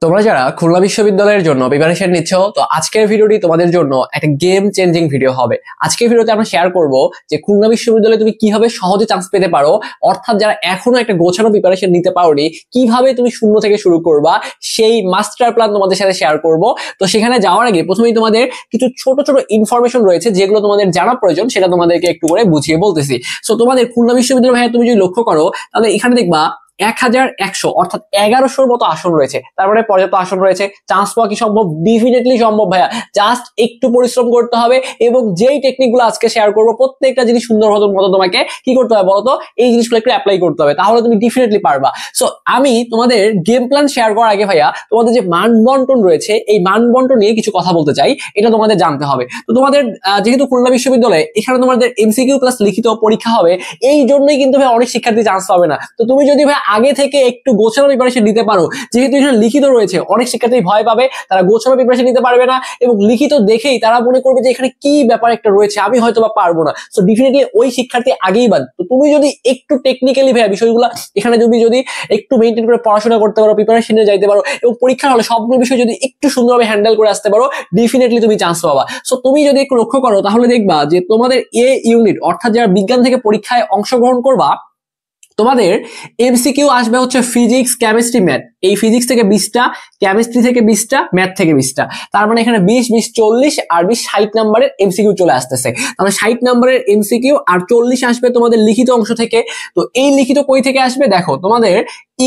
তোমরা যারা খুলনা বিশ্ববিদ্যালয়ের জন্য প্রিপারেশন নিচ্ছ, তো আজকের ভিডিওটি তোমাদের জন্য একটা গেম চেঞ্জিং ভিডিও হবে। আজকের ভিডিওতে আমরা শেয়ার করব যে খুলনা বিশ্ববিদ্যালয়ে তুমি কিভাবে সহজে চান্স পেতে পারো, অর্থাৎ যারা এখনো একটা গোছানো প্রিপারেশন নিতে পারোনি কিভাবে তুমি শূন্য থেকে শুরু করবা সেই মাস্টার প্ল্যান তোমাদের সাথে শেয়ার করব। তো সেখানে যাওয়ার আগে প্রথমেই তোমাদের কিছু ছোট ছোট ইনফরমেশন রয়েছে যেগুলো তোমাদের জানা প্রয়োজন, সেটা তোমাদেরকে একটু করে বুঝিয়ে বলতেছি। সো তোমাদের খুলনা বিশ্ববিদ্যালয় ভাইয়া তুমি যদি লক্ষ্য করো তাহলে এখানে দেখবা 1100 অর্থাৎ 1100-র মতো আসন রয়েছে। তারপরে পর্যাপ্ত আসন রয়েছে। চান্স পাওয়া কি সম্ভব? ডেফিনেটলি সম্ভব ভাইয়া, জাস্ট একটু পরিশ্রম করতে হবে এবং যেই টেকনিক গুলো আজকে শেয়ার করবো প্রত্যেকটা জিনিস সুন্দর মতো তোমাকে কি করতে হবে বলতো, এই জিনিসগুলো একটু অ্যাপ্লাই করতে হবে, তাহলে তুমি ডেফিনেটলি পারবা। সো আমি তোমাদের গেম প্ল্যান শেয়ার করার আগে ভাইয়া তোমাদের যে মান বন্টন রয়েছে এই মান বন্টন নিয়ে কিছু কথা বলতে চাই, এটা তোমাদের জানতে হবে। তো তোমাদের যেহেতু খুলনা বিশ্ববিদ্যালয়ে এখানে তোমাদের এমসিকিউ প্লাস লিখিত পরীক্ষা হবে, এই জন্যই কিন্তু ভাই অনেক শিক্ষার্থী চান্স পাবে না। তো তুমি যদি ভাই আগে থেকে একটু গোছানো প্রিপারেশন নিতে পারো, যেহেতু এখানে লিখিত রয়েছে অনেক শিক্ষার্থী ভয় পাবে, তারা গোছানো প্রিপারেশন নিতে পারবে না এবং লিখিত দেখেই তারা মনে করবে যে এখানে কি ব্যাপার একটা রয়েছে, আমি হয়তো বা পারবো না। সো ডেফিনেটলি ওই শিক্ষার্থী আগেই বাদ। তো তুমি যদি একটু টেকনিক্যালি ভাই বিষয়গুলো এখানে যদি একটু মেইনটেইন করে পড়াশোনা করতে পারো, প্রিপারেশনে যাইতে পারো এবং পরীক্ষার হলে সবগুলো বিষয় যদি একটু সুন্দরভাবে হ্যান্ডেল করে আসতে পারো, ডেফিনেটলি তুমি চান্স পাবা। সো তুমি যদি একটু লক্ষ্য করো তাহলে দেখবা যে তোমাদের এ ইউনিট অর্থাৎ যারা বিজ্ঞান থেকে পরীক্ষায় অংশগ্রহণ করবা, তোমাদের এমসিকিউ আসবে হচ্ছে ফিজিক্স, কেমিস্ট্রি, ম্যাথ। এই ফিজিক্স থেকে 20টা, কেমিস্ট্রি থেকে 20টা, ম্যাথ থেকে 20টা। তার মানে এখানে 20, 20, 40 আর 20, 60 নাম্বারের এমসিকিউ চলে আসতেছে। তাহলে 60 নাম্বারের এমসিকিউ আর 40 আসবে তোমাদের লিখিত অংশ থেকে। তো এই লিখিত কই থেকে আসবে দেখো, তোমাদের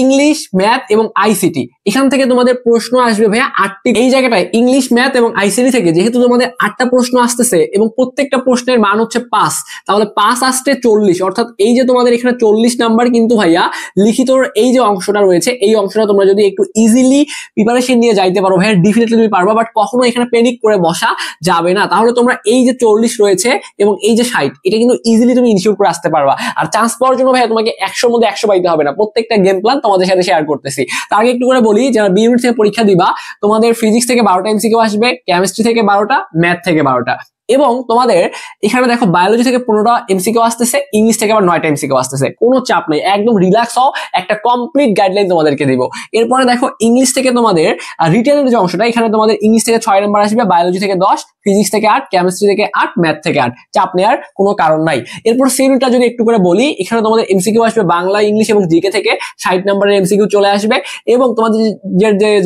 ইংলিশ, ম্যাথ এবং আইসিটি, এখান থেকে তোমাদের প্রশ্ন আসবে ভাইয়া 8টি। এই জায়গাটায় ইংলিশ, ম্যাথ এবং আইসিটি থেকে যেহেতু তোমাদের 8টা প্রশ্ন আসতেছে এবং প্রত্যেকটা প্রশ্নের মান হচ্ছে 5, তাহলে 5 আসছে 40, অর্থাৎ এই যে তোমাদের এখানে 40 নাম্বার কিন্তু ভাইয়া লিখিতর এই যে অংশটা রয়েছে এই অংশটা তোমরা যদি একটু ইজিলি প্রিপারেশন নিয়ে যাইতে পারো ভাইয়া, ডেফিনেটলি তুমি পারবা। বাট কখনো এখানে প্যানিক করে বসা যাবে না, তাহলে তোমরা এই যে 40 রয়েছে এবং এই যে 60, এটা কিন্তু ইজিলি তুমি ইনশিওর করে আসতে পারবা। আর চান্স পাওয়ার জন্য ভাইয়া তোমাকে 100-র মধ্যে 100 পাইতে হবে না, প্রত্যেকটা গেম প্ল্যান তোমাদের সাথে শেয়ার করতেছি। তার আগে একটু করে বলি, যারা বি ইউনিট থেকে পরীক্ষা দিবা তোমাদের ফিজিক্স থেকে 12টা এমসিকিউ আসবে, কেমিস্ট্রি থেকে 12টা, ম্যাথ থেকে 12টা এবং তোমাদের এখানে দেখো বায়োলজি থেকে 15টা এমসিকিউ আসতেছে, ইংলিশ থেকে আবার 9টা এমসিকিউ আসতেছে। কোনো চাপ নেই, একদম রিল্যাক্স হও, একটা কমপ্লিট গাইডলাইন তোমাদেরকে দিব। এরপরে দেখো ইংলিশ থেকে তোমাদের রিটেনের যে অংশটা, এখানে তোমাদের ইংলিশ থেকে 6 নাম্বার আসবে, বায়োলজি থেকে 10, ফিজিক্স থেকে 8, কেমিস্ট্রি থেকে 8, ম্যাথ থেকে 8। চাপ নেওয়ার কোনো কারণ নাই। এরপর সি ইউনিটটা যদি একটু করে বলি, এখানে তোমাদের এমসিকিউ আসবে বাংলা, ইংলিশ এবং জিকে থেকে 60 নাম্বারের এমসিকিউ চলে আসবে এবং তোমাদের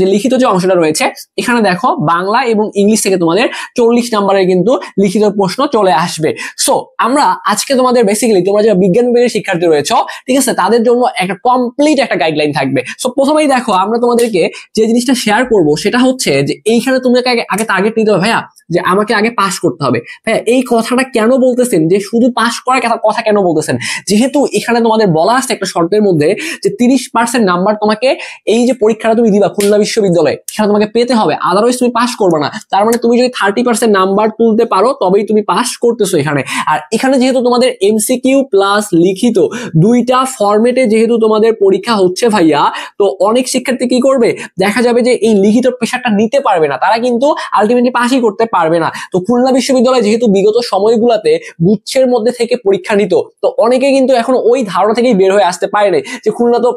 যে লিখিত যে অংশটা রয়েছে এখানে দেখো বাংলা এবং ইংলিশ থেকে তোমাদের 40 নাম্বারের কিন্তু লিখিত প্রশ্ন চলে আসবে। সো আমরা আজকে তোমাদের বেসিক্যালি তোমরা যারা বিজ্ঞান বিভাগের শিক্ষার্থী রয়েছে, ঠিক আছে, তাদের জন্য একটা কমপ্লিট একটা গাইডলাইন থাকবে। সো প্রথমেই দেখো আমরা তোমাদেরকে যে জিনিসটা শেয়ার করব সেটা হচ্ছে যে এইখানে তোমাকে আগে টার্গেট নিতে হবে ভাইয়া, যে আমাকে আগে পাস করতে হবে। ভাইয়া এই কথাটা কেন বলতেছেন, যে শুধু পাস করার কথা কেন বলতেছেন? যেহেতু এখানে তোমাদের বলা আছে একটা শর্তের মধ্যে যে 30% নাম্বার তোমাকে এই যে পরীক্ষাটা তুমি দিবা খুলনা বিশ্ববিদ্যালয়ে সেটা তোমাকে পেতে হবে, আদারওয়াইজ তুমি পাস করবে না। তার মানে তুমি যদি 30% নাম্বার তুলতে পারো তবেই তুমি পাস করতেছো এখানে। আর এখানে যেহেতু তোমাদের এমসিকিউ প্লাস লিখিত দুইটা ফরম্যাটে যেহেতু তোমাদের পরীক্ষা হচ্ছে ভাইয়া, তো অনেক শিক্ষার্থী কি করবে, দেখা যাবে যে এই লিখিত প্রেশারটা নিতে পারবে না, তারা কিন্তু আলটিমেটলি পাসই করতে পারবে না। তো খুলনা বিশ্ববিদ্যালয় যেহেতু বিগত সময়গুলোতে গুচ্ছের মধ্যে থেকে পরীক্ষা নিত, তো অনেকে কিন্তু এখন ওই ধারণা থেকেই বের হয়ে আসতে পারেনি যে খুলনা তো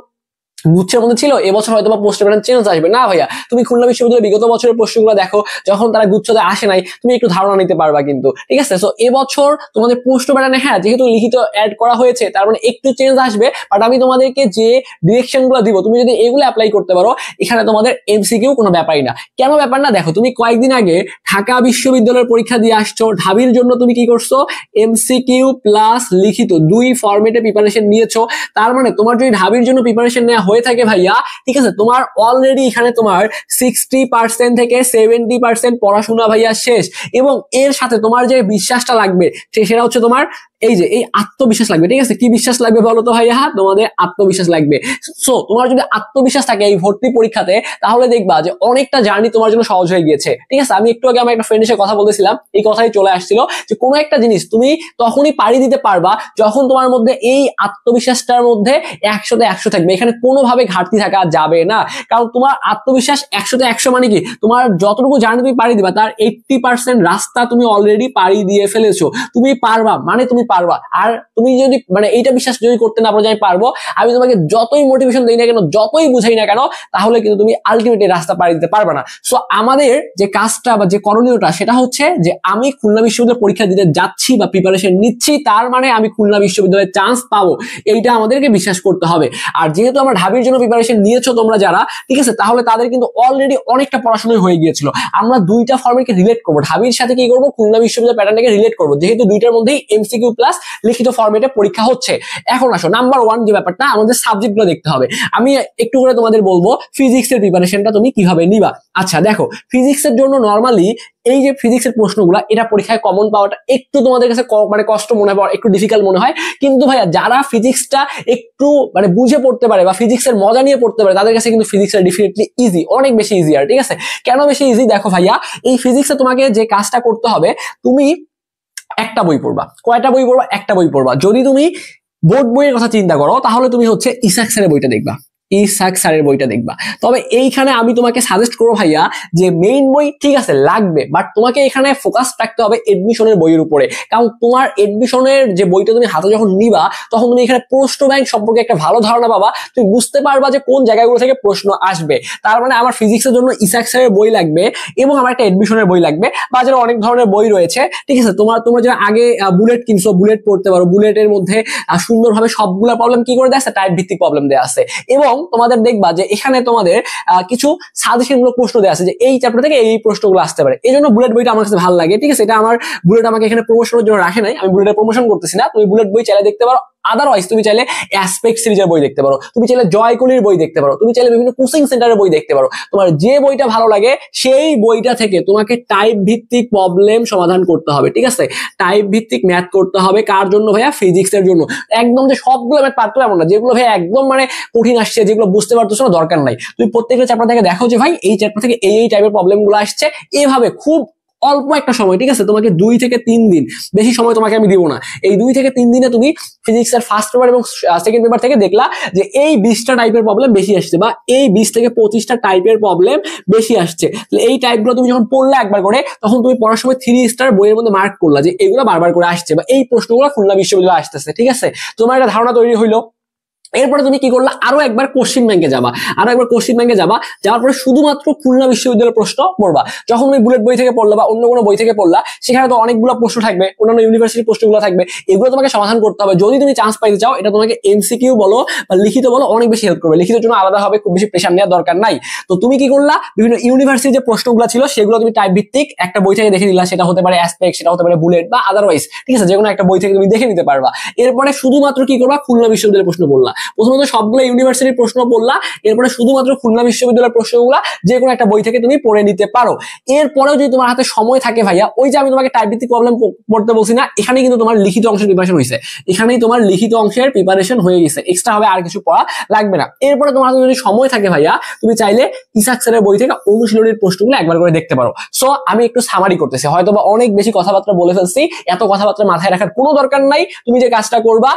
গুচ্ছের মধ্যে ছিল, এবছর হয়তো বা পোস্ট প্যাটার্ন চেঞ্জ আসবে না। ভাইয়া তুমি খুলনা বিশ্ববিদ্যালয়ের বিগত বছরের প্রশ্নগুলো দেখো, যখন তারা গুচ্ছতে আসে নাই তুমি একটু ধারণা নিতে পারবা কিন্তু, ঠিক আছে। সো এবছর তোমাদের পোস্ট প্যাটার্নে হ্যাঁ যেহেতু লিখিত অ্যাড করা হয়েছে তার মানে একটু চেঞ্জ আসবে, বাট আমি তোমাদেরকে যে ডিরেকশন গুলো দিব তুমি যদি এগুলো অ্যাপ্লাই করতে পারো এখানে তোমাদের এমসিকিউ কোনো ব্যাপারই না। কেন ব্যাপার না দেখো, তুমি কয়েকদিন আগে ঢাকা বিশ্ববিদ্যালয়ের পরীক্ষা দিয়ে আসছো, ঢাবির জন্য তুমি কি করছো, এমসিকিউ প্লাস লিখিত দুই ফরম্যাটে প্রিপারেশন নিয়েছো। তার মানে তোমার যদি ঢাবির জন্য প্রিপারেশন নেওয়া হয়ে থাকে ভাইয়া, ঠিক আছে, তোমার অলরেডি এখানে তোমার 60% থেকে 70% পড়াশোনা ভাইয়া শেষ। এবং এর সাথে তোমার যে বিশ্বাসটা লাগবে সেটা হচ্ছে তোমার এই যে এই আত্মবিশ্বাস লাগবে, ঠিক আছে। কি বিশ্বাস লাগবে বলো তো ভাইয়া? তোমাদের আত্মবিশ্বাস লাগবে। সো তোমার যদি আত্মবিশ্বাস থাকে এই ভর্তি পরীক্ষাতে, তাহলে দেখবা যে অনেকটা জার্নি তোমার জন্য সহজ হয়ে গিয়েছে, ঠিক আছে। আমি একটু আগে আমার একটা ফ্রেন্ডের সাথে কথা বলতেছিলাম, এই কথাই চলে আসছিল যে কোনো একটা জিনিস তুমি তখনই পাড়ি দিতে পারবা যখন তোমার মধ্যে এই আত্মবিশ্বাসটার মধ্যে 100-তে 100 থাকবে, এখানে কোনোভাবে ঘাটতি থাকা যাবে না। কারণ তোমার আত্মবিশ্বাস 100-তে 100 মানে কি, তোমার যতটুকু জার্নি তুমি পাড়ি দিবা তার 80% রাস্তা তুমি অলরেডি পাড়ি দিয়ে ফেলেছো, তুমি পারবা মানে তুমি পারবা, আর তুমি যদি মানে এইটা বিশ্বাস যদি করতে না পারো যে আমি পারবো, আমি তোমাকে যতই মোটিভেশন দিই না কেন, যতই বুঝাই না কেন, তাহলে কিন্তু তুমি আলটিমেটলি রাস্তা পাড়ি দিতে পারবে না। সো আমাদের যে কাজটা বা যে করণীয়টা সেটা হচ্ছে যে আমি খুলনা বিশ্ববিদ্যালয়ে পরীক্ষা দিতে যাচ্ছি বা প্রিপারেশন নিচ্ছি, তার মানে আমি খুলনা বিশ্ববিদ্যালয়ে চান্স পাবো, এইটা আমাদেরকে বিশ্বাস করতে হবে। আর যেহেতু আমরা ঢাবির জন্য প্রিপারেশন নিয়েছো তোমরা যারা, ঠিক আছে, তাহলে তাদের কিন্তু অলরেডি অনেকটা পড়াশোনা হয়ে গিয়েছিল। আমরা দুইটা ফর্মেটকে রিলেট করবো, ঢাবির সাথে কি করবো, খুলনা বিশ্ববিদ্যালয় প্যাটার্নটাকে রিলেট করবো, যেহেতু দুইটার মধ্যেই এমসিকিউ প্লাস লিখিত ফর্মেটে পরীক্ষা হচ্ছে। এখন আসো নাম্বার 1 যে ব্যাপারটা, আমাদের সাবজেক্টগুলো দেখতে হবে। আমি একটু করে তোমাদের বলবো ফিজিক্সের প্রিপারেশনটা তুমি কিভাবে নিবা। আচ্ছা দেখো, ফিজিক্সের জন্য নরমালি এই যে ফিজিক্সের প্রশ্নগুলা, এটা পরীক্ষায় কমন পাওয়াটা একটু তোমাদের কাছে মানে কষ্ট মনে হয়, একটু ডিফিকাল্ট মনে হয়, কিন্তু ভাইয়া যারা ফিজিক্সটা একটু মানে বুঝে পড়তে পারে বা ফিজিক্সের মজা নিয়ে পড়তে পারে, তাদের কাছে কিন্তু ফিজিক্সটা ডেফিনেটলি ইজি, অনেক বেশি ইজিয়ার। ঠিক আছে, কেন বেশি ইজি? দেখো ভাইয়া, এই ফিজিক্সে তোমাকে যে কাজটা করতে হবে, তুমি একটা বই পড়বা। কয়টা বই পড়বা? একটা বই পড়বা। যদি তুমি বোর্ড বইয়ের কথা চিন্তা করো, তাহলে তুমি হচ্ছে ইসাক স্যারের বইটা দেখবা, ইসাক স্যারের বইটা দেখবা। তবে এইখানে আমি তোমাকে সাজেস্ট করবো ভাইয়া, যে মেইন বই ঠিক আছে লাগবে, বাট তোমাকে এখানে ফোকাস রাখতে হবে এডমিশনের বইয়ের উপরে। কারণ তোমার এডমিশনের যে বইটা তুমি হাতে যখন নিবা, তখন তুমি এখানে প্রশ্ন ব্যাংক সম্পর্কে একটা ভালো ধারণা পাবা, তুমি বুঝতে পারবা যে কোন জায়গাগুলো থেকে প্রশ্ন আসবে। তার মানে আমার ফিজিক্সের জন্য ইসাক স্যারের বই লাগবে, এবং আমার একটা এডমিশনের বই লাগবে। বাজারে অনেক ধরনের বই রয়েছে, ঠিক আছে। তোমরা যারা আগে বুলেট কিনছো, বুলেট পড়তে পারো। বুলেটের মধ্যে সুন্দরভাবে সবগুলো প্রবলেম কি করে দেয়া আছে, টাইপ ভিত্তিক প্রবলেম দেয়া আছে। এবং তোমাদের দেখবা যে এখানে তোমাদের কিছু সাজেশনমূলক প্রশ্ন দেওয়া আছে, যে এই চ্যাপ্টার থেকে এই প্রশ্নগুলো আসতে পারে। এই জন্য বুলেট বইটা আমার কাছে ভালো লাগে। ঠিক আছে, এটা আমার বুলেট আমাকে এখানে প্রমোশনের জন্য রাখে নাই, আমি বুলেটের প্রমোশন করতেছি না। তুমি বুলেট বই চাইলে দেখতে পারো। আদারওয়াইজ তুমি চাইলে অ্যাসপেক্ট সিরিজের বই দেখতে পারো, তুমি চাইলে জয়কলির বই দেখতে পারো, তুমি চাইলে বিভিন্ন কোচিং সেন্টারের বই দেখতে পারো। তোমার যে বইটা ভালো লাগে সেই বইটা থেকে তোমাকে টাইপ ভিত্তিক প্রবলেম সমাধান করতে হবে। ঠিক আছে, টাইপ ভিত্তিক ম্যাথ করতে হবে। কার জন্য ভাইয়া? ফিজিক্সের জন্য। একদম যে সবগুলো ম্যাথ পারতো এমন না, যেগুলো ভাইয়া একদম মানে কঠিন আসছে, যেগুলো বুঝতে পারতেছো না, দরকার নাই। তুমি প্রত্যেকটা চ্যাপ্টার থেকে দেখো যে ভাই এই চ্যাপ্টার থেকে এই টাইপের প্রবলেম গুলো আসছে, এভাবে খুব অল্প একটা সময়, ঠিক আছে, তোমাকে 2 থেকে 3 দিন, বেশি সময় তোমাকে আমি দিব না। এই 2 থেকে 3 দিনে তুমি ফিজিক্সের ফার্স্ট পেপার এবং সেকেন্ড পেপার থেকে দেখলা যে এই 20টা টাইপের প্রবলেম বেশি আসছে, বা এই 20 থেকে 25টা টাইপের প্রবলেম বেশি আসছে। এই টাইপগুলো তুমি যখন পড়লে একবার করে, তখন তুমি পড়ার সময় 3 স্টার বইয়ের মধ্যে মার্ক করলা যে এগুলো বারবার করে আসছে, বা এই প্রশ্নগুলো খুলনা বিশ্ববিদ্যালয়ে আসতেছে। ঠিক আছে, তোমার একটা ধারণা তৈরি হইলো। এরপরে তুমি কি করলা, আরো একবার কোশ্চিন ব্যাংকে যাবা, যাওয়ার পরে শুধুমাত্র খুলনা বিশ্ববিদ্যালয়ের প্রশ্ন পড়বা। যখন তুমি বুলেট বই থেকে পড়লা বা অন্য কোনো বই থেকে পড়লা, সেখানে তো অনেকগুলো প্রশ্ন থাকবে, অন্যান্য ইউনিভার্সিটির প্রশ্নগুলো থাকবে, এগুলো তোমাকে সমাধান করতে হবে যদি তুমি চান্স পাইতে চাও। এটা তোমাকে এমসিকিউ বলো বা লিখিত বলো, অনেক বেশি হেল্প করবে। লিখিতের জন্য আলাদা হবে, খুব বেশি প্রেশার নেওয়ার দরকার নাই। তো তুমি কি করলা, বিভিন্ন ইউনিভার্সিটির যে প্রশ্নগুলো ছিল সেগুলো তুমি টাইপ ভিত্তিক একটা বই থেকে দেখে নিলা, সেটা হতে পারে অ্যাসপেক্ট, সেটা হতে পারে বুলেট বা আদারওয়াইজ, ঠিক আছে, যে কোনো একটা বই থেকে তুমি দেখে নিতে পারবা। এরপরে শুধুমাত্র কি করবা, খুলনা বিশ্ববিদ্যালয়ের প্রশ্ন পড়লা। প্রথমত সবগুলো ইউনিভার্সিটির প্রশ্ন পড়লা, এরপরে শুধুমাত্র খুলনা বিশ্ববিদ্যালয়ের প্রশ্নগুলো যে কোনো একটা বই থেকে তুমি পড়ে নিতে পারো। এরপরেও যদি তোমার হাতে সময় থাকে ভাইয়া, ওই যে আমি তোমাকে টাইপ ভিত্তিক প্রবলেম পড়তে বলছি না, এখানে কিন্তু তোমার লিখিত অংশের প্রিপারেশন হয়েছে, এখানেই তোমার লিখিত অংশের প্রিপারেশন হয়ে গেছে, এক্সট্রা হবে আর কিছু পড়া লাগবে না। এরপরে তোমার হাতে যদি সময় থাকে ভাইয়া, তুমি চাইলে ইসাক স্যারের বই থেকে অনুশীলনীর প্রশ্নগুলো একবার করে দেখতে পারো। সো আমি একটু সামারি করতেছি, হয়তো বা অনেক বেশি কথাবার্তা বলে ফেলছি, এত কথাবার্তা মাথায় রাখার কোনো দরকার নাই। তুমি যে কাজটা করবা,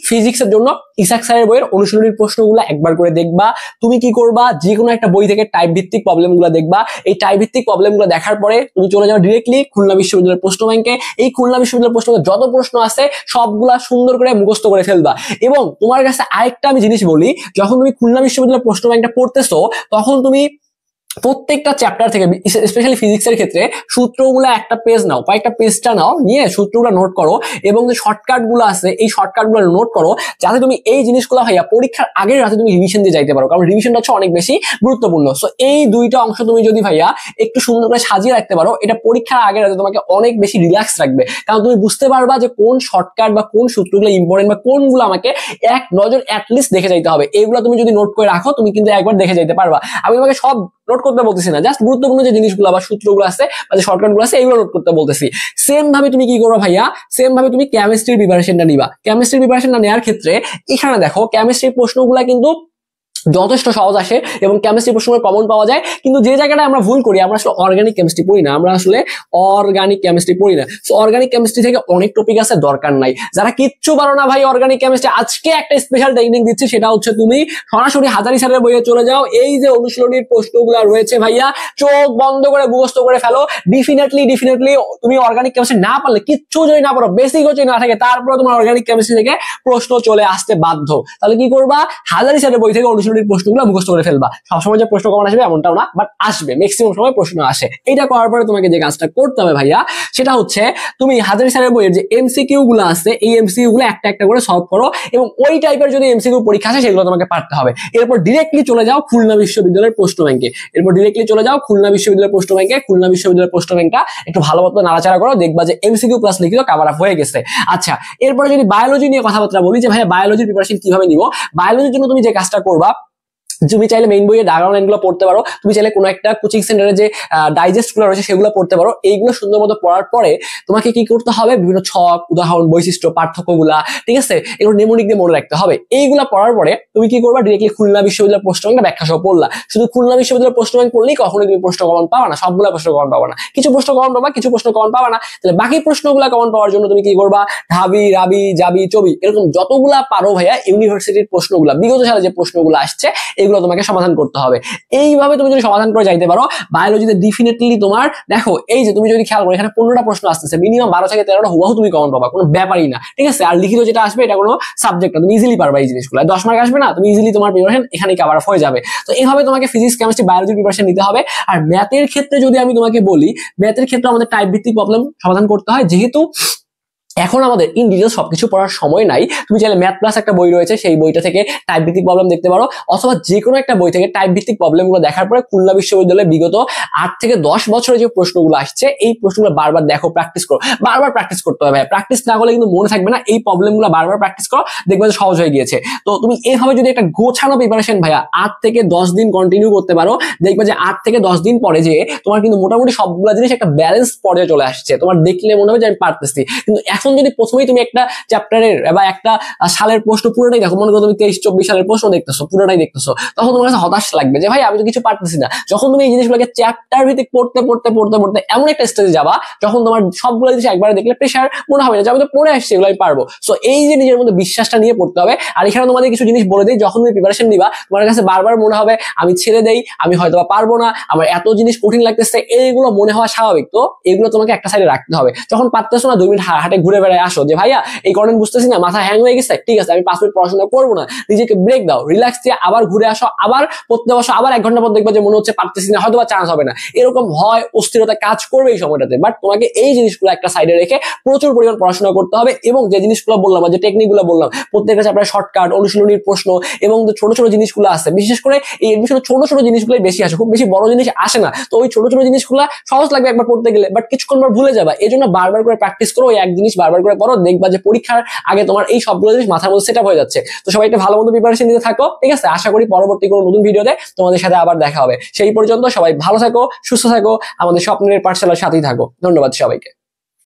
ফিজিক্সের জন্য ইসাক স্যারের বইয়ের অনুশীলনীর প্রশ্নগুলো একবার করে দেখবা। তুমি কি করবা, যে কোনো একটা বই থেকে টাইপ ভিত্তিক প্রবলেমগুলো দেখবা। এই টাইপ ভিত্তিক প্রবলেমগুলো দেখার পরে তুমি চলে যাও ডিরেক্টলি খুলনা বিশ্ববিদ্যালয়ের প্রশ্ন ব্যাংকে। এই খুলনা বিশ্ববিদ্যালয়ের প্রশ্ন যত প্রশ্ন আছে সবগুলা সুন্দর করে মুখস্থ করে ফেলবা। এবং তোমার কাছে আরেকটা আমি জিনিস বলি, যখন তুমি খুলনা বিশ্ববিদ্যালয়ের প্রশ্ন ব্যাংকটা পড়তেছো, তখন তুমি প্রত্যেকটা চ্যাপ্টার থেকে, স্পেশালি ফিজিক্সের ক্ষেত্রে, সূত্রগুলো একটা পেজ নাও, কয়েকটা পেজটা নাও, নিয়ে সূত্রগুলো নোট করো, এবং যে শর্টকাট গুলো আছে এই শর্টকাট গুলো নোট করো, যাতে তুমি এই জিনিসগুলো ভাইয়া পরীক্ষার আগের রাতে তুমি রিভিশন দিয়ে যাইতে পারো। কারণ রিভিশনটা হচ্ছে অনেক বেশি গুরুত্বপূর্ণ। সো এই দুইটা অংশ তুমি যদি ভাইয়া একটু সুন্দর করে সাজিয়ে রাখতে পারো, এটা পরীক্ষার আগের রাতে তোমাকে অনেক বেশি রিল্যাক্স রাখবে। কারণ তুমি বুঝতে পারবা যে কোন শর্টকাট বা কোন সূত্রগুলো ইম্পর্টেন্ট, বা কোনগুলো আমাকে এক নজর অ্যাটলিস্ট দেখে যাইতে হবে। এইগুলো তুমি যদি নোট করে রাখো, তুমি কিন্তু একবার দেখে যাইতে পারবা। আমি তোমাকে সব নোট করতে বলতেছি না, জাস্ট গুরুত্বপূর্ণ যে জিনিসগুলো বা সূত্রগুলো আছে বা যে শর্টকাট গুলো আছে এগুলো নোট করতে বলতেছি। সেম ভাবে তুমি কি করবা ভাইয়া, সেম ভাবে তুমি কেমিস্ট্রির প্রিপারেশনটা নিবা। কেমিস্ট্রির প্রিপারেশনটা নেওয়ার ক্ষেত্রে এখানে দেখো, কেমিস্ট্রির প্রশ্নগুলো কিন্তু যথেষ্ট সহজ আসে এবং কেমিস্ট্রি প্রশ্নের কমন পাওয়া যায়। কিন্তু যে জায়গাটা আমরা ভুল করি, আমরা আসলে অর্গানিক কেমিস্ট্রি পড়ি না, আমরা আসলে অর্গানিক কেমিস্ট্রি পড়ি না। সো অর্গানিক কেমিস্ট্রি থেকে অনেক টপিক আছে, দরকার নাই। যারা কিচ্ছু পারো না ভাই অর্গানিক কেমিস্ট্রি, আজকে একটা স্পেশাল টেকনিক দিচ্ছি, সেটা হচ্ছে তুমি সরাসরি হাজারি স্যারের বইয়ে চলে যাও। এই যে অনুশীলনীর প্রশ্নগুলো রয়েছে ভাইয়া, চোখ বন্ধ করে মুখস্থ করে ফেলো। ডেফিনেটলি তুমি অর্গানিক কেমিস্ট্রি না পারলে, কিচ্ছু যদি না পারো, বেসিকও যদি না থাকে, তারপরে তোমার অর্গানিক কেমিস্ট্রি থেকে প্রশ্ন চলে আসতে বাধ্য। তাহলে কি করবা? হাজারি স্যারের বই থেকে অনুশীলনীর প্রশ্নগুলো মুখস্থ করে ফেলবা। সবসময় যে প্রশ্ন কমন আসবে এমনটাও না, বাট আসবে, ম্যাক্সিমাম সময় প্রশ্ন আসে। এটা করার পরে তোমাকে যে কাজটা করতে হবে ভাইয়া, সেটা হচ্ছে তুমি হাজারি স্যারের বইয়ের যে এমসিকিউ গুলো আছে, এই এমসিকিউ গুলো একটা একটা করে সলভ করো, এবং ওই টাইপের যদি এমসিকিউ পরীক্ষা আসে সেগুলো তোমাকে পারতে হবে। এরপর ডিরেক্টলি চলে যাও খুলনা বিশ্ববিদ্যালয়ের প্রশ্ন ব্যাংকে। খুলনা বিশ্ববিদ্যালয়ের প্রশ্ন ব্যাংকটা একটু ভালো মতো নাড়াচাড়া করো, দেখবা যে এমসিকিউ প্লাস লিখিত কভার আপ হয়ে গেছে। আচ্ছা, এরপরে যদি বায়োলজি নিয়ে কথাবার্তা বলি, যে ভাইয়া বায়োলজির প্রিপারেশন কিভাবে নিব, বায়োলজির জন্য তুমি যে কাজটা করবা, তুমি চাইলে মেইন বইয়ে ডায়াগ্রাম গুলো পড়তে পারো, তুমি চাইলে কোনো একটা কোচিং সেন্টারে যে ডাইজেস্ট গুলো রয়েছে সেগুলো পড়তে পারো। এইগুলো সুন্দর মতো পড়ার পরে তোমাকে কি করতে হবে, বিভিন্ন ছক, উদাহরণ, বৈশিষ্ট্য, পার্থক্যগুলা, ঠিক আছে, এগুলো নেমোনিক দিয়ে মনে রাখতে হবে। এইগুলা পড়ার পরে তুমি কি করবা, ডিরেক্টলি খুলনা বিশ্ববিদ্যালয়ের প্রশ্ন ব্যাংক ব্যাখ্যা সহ পড়লা। শুধু খুলনা বিশ্ববিদ্যালয়ের প্রশ্ন ব্যাংক পড়লেই কখনোই তুমি প্রশ্ন কমন পাবা না, সবগুলা প্রশ্ন কমন পাবা না, কিছু প্রশ্ন কমন পাবা, কিছু প্রশ্ন কমন পাবা না। তাহলে বাকি প্রশ্নগুলা কমন পাওয়ার জন্য তুমি কি করবা, ঢাবি, রাবি, জাবি, চবি, এরকম যতগুলা পারো ভাইয়া ইউনিভার্সিটির প্রশ্নগুলা, বিগত সালে যে প্রশ্নগুলো আসছে এগুলো তোমাকে সমাধান করতে হবে। এইভাবে তুমি যদি সমাধান করে যাইতে পারো, বায়োলজিতে ডেফিনেটলি তোমার, দেখো এই যে তুমি যদি খেয়াল করো, এখানে 15টা প্রশ্ন আসতেছে, মিনিমাম 12 থেকে 13টা হুবাহু তুমি কমন পাবা, কোনো ব্যাপারই না, ঠিক আছে। আর লিখিত যেটা আসবে এটা কোনো সাবজেক্ট না, তুমি ইজিলি পারবা এই জিনিসগুলো। 10 মার্ক আসবে না, তুমি ইজিলি তোমার প্রিপারেশন এখানে কভার আপ হয়ে যাবে। তো এইভাবে তোমাকে ফিজিক্স, কেমিস্ট্রি, বায়োলজি প্রিপারেশন নিতে হবে। আর ম্যাথের ক্ষেত্রে যদি আমি তোমাকে বলি, ম্যাথের ক্ষেত্রে আমাদের টাইপ ভিত্তিক প্রবলেম সমাধান করতে হয়, যেহেতু এখন আমাদের ইন ডিটেইলস সবকিছু পড়ার সময় নাই। তুমি চাইলে ম্যাথ প্লাস একটা বই রয়েছে, সেই বইটা থেকে টাইপ ভিত্তিক প্রবলেম দেখতে পারো, অথবা যে কোনো একটা বই থেকে টাইপ ভিত্তিক প্রবলেমগুলো দেখার পরে খুলনা বিশ্ববিদ্যালয়ে বিগত 8 থেকে 10 বছরে যে প্রশ্নগুলো আসছে, এই প্রশ্নগুলো বারবার দেখো, প্র্যাকটিস করো, বারবার প্র্যাকটিস করতে হবে। প্র্যাকটিস না করলে কিন্তু মনে থাকবে না। এই প্রবলেমগুলো বারবার প্র্যাকটিস করো, দেখবে যে সহজ হয়ে গিয়েছে। তো তুমি এইভাবে যদি একটা গোছানো প্রিপারেশন ভাইয়া 8 থেকে 10 দিন কন্টিনিউ করতে পারো, দেখবে যে 8 থেকে 10 দিন পরে যে তোমার কিন্তু মোটামুটি সবগুলো জিনিস একটা ব্যালেন্স পর্যায়ে চলে আসছে। তোমার দেখলে মনে হবে যে আমি পারতেছি। কিন্তু এখন যদি প্রথমেই তুমি একটা চ্যাপ্টারের বা একটা সালের প্রশ্ন পুরোটাই দেখো, মনে করো তুমি 23-24 সালের প্রশ্ন দেখতেছো, পুরোটাই দেখতেছো, তখন তোমার কাছে হতাশ লাগবে যে ভাই আমি তো কিছু পারতেছি না। যখন তুমি এই জিনিসগুলোকে চ্যাপ্টার ভিত্তিক পড়তে পড়তে পড়তে পড়তে এমন একটা স্টেজে যাবা, যখন তোমার সবগুলো জিনিস একবারে দেখলে প্রেশার মনে হবে না যে আমি তো পড়ে আসছি, এগুলো আমি পারবো। সো এই যে নিজের মধ্যে বিশ্বাসটা নিয়ে পড়তে হবে। আর এখানে তোমাদের কিছু জিনিস বলে দিই, যখন তুমি প্রিপারেশন নিবা, তোমার কাছে বারবার মনে হবে আমি ছেড়ে দেই, আমি হয়তো পারবো না, আমার এত জিনিস কঠিন লাগতেছে, এইগুলো মনে হওয়া স্বাভাবিক। তো এগুলো তোমাকে একটা সাইডে রাখতে হবে। যখন পারতেছো না, 2 মিনিট হাঁটে ঘুরে বেড়ায় আসো, যে ভাইয়া এই কন্টেন্ট বুঝতেছি না, মাথা হ্যাং হয়ে গেছে, ঠিক আছে আমি 5 মিনিট পড়াশোনা করবো না, নিজেকে ব্রেক দাও, রিল্যাক্স দিয়ে আবার ঘুরে আসো, আবার পড়তে বসো, আবার 1 ঘন্টা পর দেখবে যে মনে হচ্ছে পারতেছি না, হয়তো বা চান্স হবে না। এরকম ভয়, অস্থিরতা কাজ করবে এই সময়টাতে। বাট তোমাকে এই জিনিসগুলো একটা সাইডে রেখে প্রচুর পরিমাণ পড়াশোনা করতে হবে। এবং যে জিনিসগুলো বললাম, যে টেকনিকগুলো বললাম, প্রত্যেকটা চ্যাপ্টারে শর্টকাট, অনুশীলনীর প্রশ্ন এবং ছোট ছোট জিনিসগুলো আছে, বিশেষ করে এই এডমিশনে ছোট ছোট জিনিসগুলোই বেশি আসে, খুব বেশি বড় জিনিস আসে না। তো ওই ছোট ছোট জিনিসগুলো সহজ লাগবে একবার পড়তে গেলে, বাট কিছুক্ষণ পর ভুলে যাবা। এই জন্য বারবার করে প্র্যাকটিস করো, ওই এক জিনিস বারবার করে পড়ো, দেখবা যে পরীক্ষার আগে তোমার এই সবগুলো জিনিস মাথার মধ্যে সেটআপ হয়ে যাচ্ছে। তো সবাই একটা ভালো মতো প্রিপারেশন নিতে থাকো, ঠিক আছে। আশা করি পরবর্তী কোনো নতুন ভিডিওতে তোমাদের সাথে আবার দেখা হবে। সেই পর্যন্ত সবাই ভালো থাকো, সুস্থ থাকো, আমাদের স্বপ্নের পাঠশালার সাথেই থাকো। ধন্যবাদ সবাইকে।